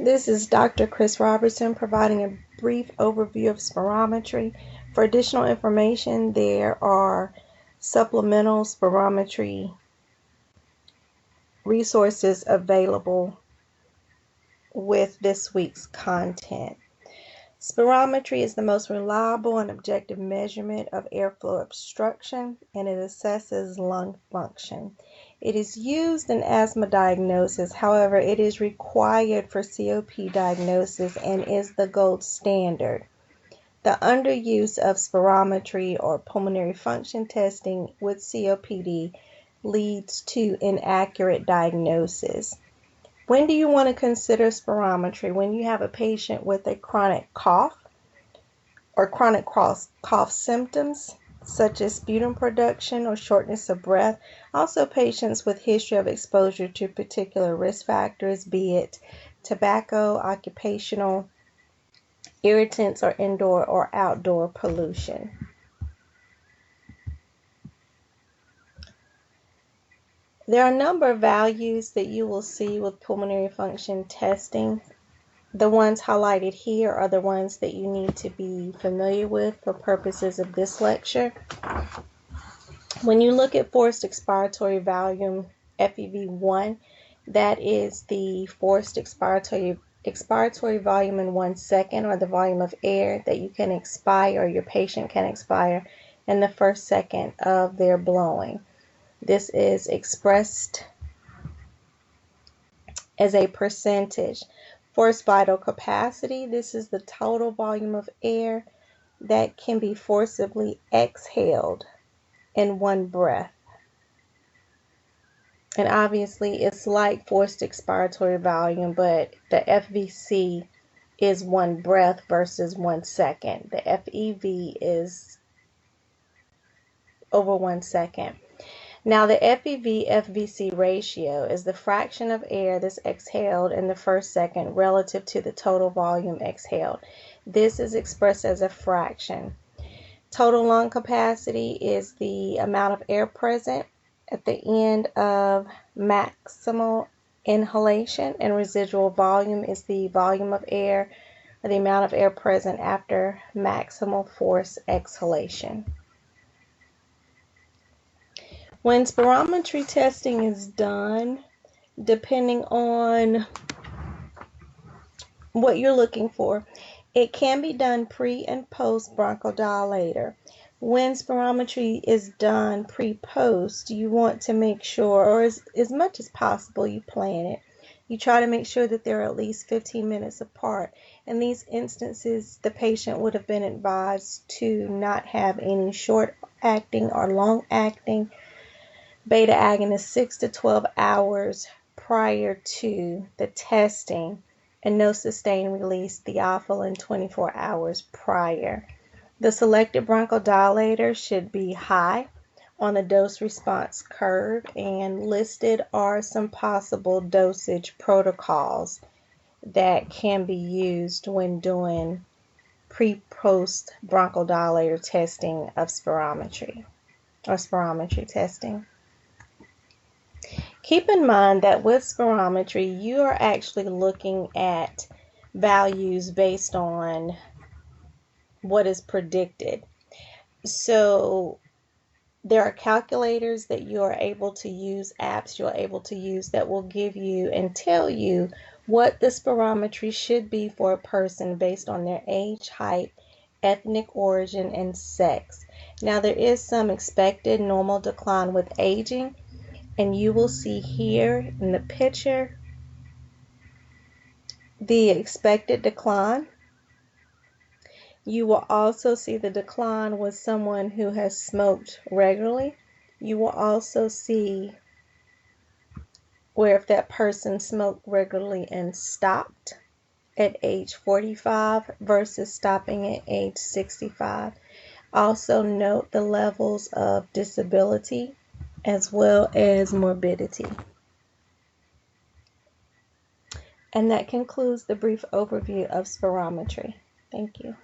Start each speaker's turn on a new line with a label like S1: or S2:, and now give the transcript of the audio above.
S1: This is Dr. Chris Robertson providing a brief overview of spirometry. For additional information, there are supplemental spirometry resources available with this week's content. Spirometry is the most reliable and objective measurement of airflow obstruction, and it assesses lung function. It is used in asthma diagnosis. However, it is required for COPD diagnosis and is the gold standard. The underuse of spirometry or pulmonary function testing with COPD leads to inaccurate diagnosis. When do you want to consider spirometry? When you have a patient with a chronic cough or chronic cough symptoms such as sputum production or shortness of breath. Also, patients with history of exposure to particular risk factors, be it tobacco, occupational irritants, or indoor or outdoor pollution. There are a number of values that you will see with pulmonary function testing. The ones highlighted here are the ones that you need to be familiar with for purposes of this lecture. When you look at forced expiratory volume, FEV1, that is the forced expiratory volume in 1 second, or the volume of air that you can expire, or your patient can expire in the first second of their blowing. This is expressed as a percentage. Forced vital capacity, this is the total volume of air that can be forcibly exhaled in one breath. And obviously it's like forced expiratory volume, but the FVC is 1 breath versus 1 second. The FEV is over 1 second. Now the FEV-FVC ratio is the fraction of air that's exhaled in the first second relative to the total volume exhaled. This is expressed as a fraction. Total lung capacity is the amount of air present at the end of maximal inhalation, and residual volume is the volume of air, or the amount of air present after maximal force exhalation. When spirometry testing is done, depending on what you're looking for, it can be done pre and post bronchodilator. When spirometry is done pre-post, you want to make sure, or as much as possible, you plan it. You try to make sure that they're at least 15 minutes apart. In these instances, the patient would have been advised to not have any short-acting or long-acting beta agonists 6 to 12 hours prior to the testing, and no sustained release theophylline 24 hours prior. The selected bronchodilator should be high on the dose response curve, and listed are some possible dosage protocols that can be used when doing pre-post bronchodilator testing of spirometry or spirometry testing. Keep in mind that with spirometry, you are actually looking at values based on what is predicted. So there are calculators that you are able to use, apps you're able to use that will give you and tell you what the spirometry should be for a person based on their age, height, ethnic origin, and sex. Now there is some expected normal decline with aging, and you will see here in the picture the expected decline. You will also see the decline with someone who has smoked regularly. You will also see where if that person smoked regularly and stopped at age 45 versus stopping at age 65. Also note the levels of disability as well as morbidity. And that concludes the brief overview of spirometry. Thank you.